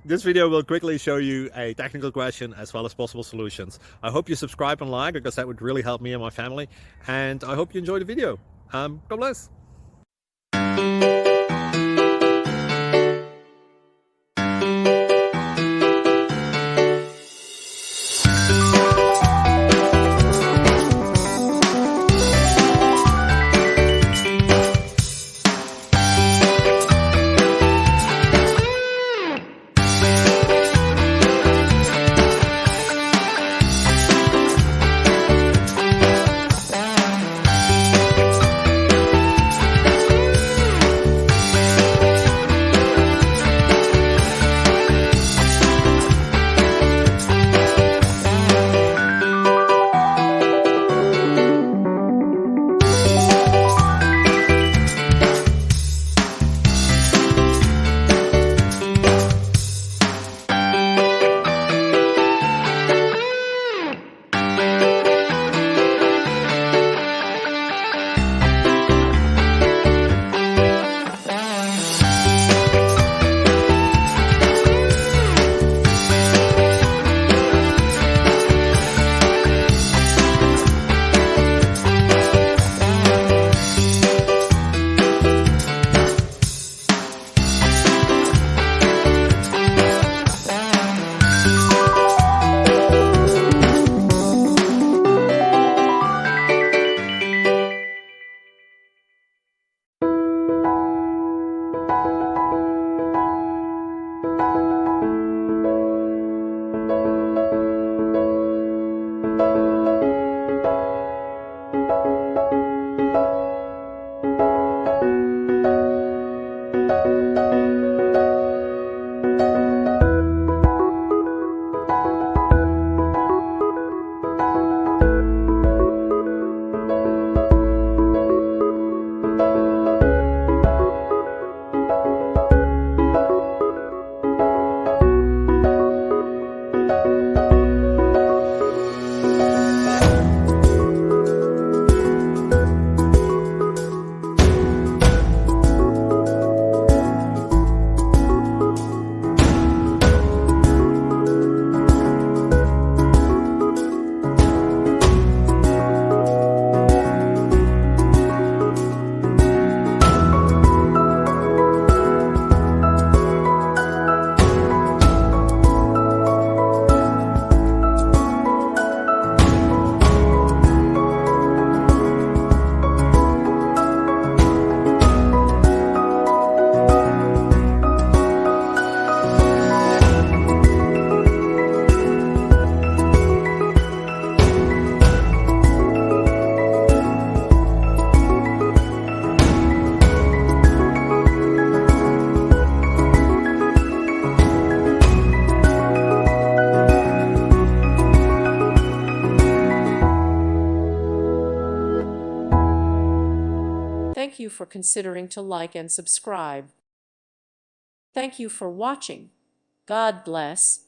This video will quickly show you a technical question as well as possible solutions. I hope you subscribe and like because that would really help me and my family. And I hope you enjoy the video. God bless. Thank you for considering to like and subscribe. Thank you for watching. God bless.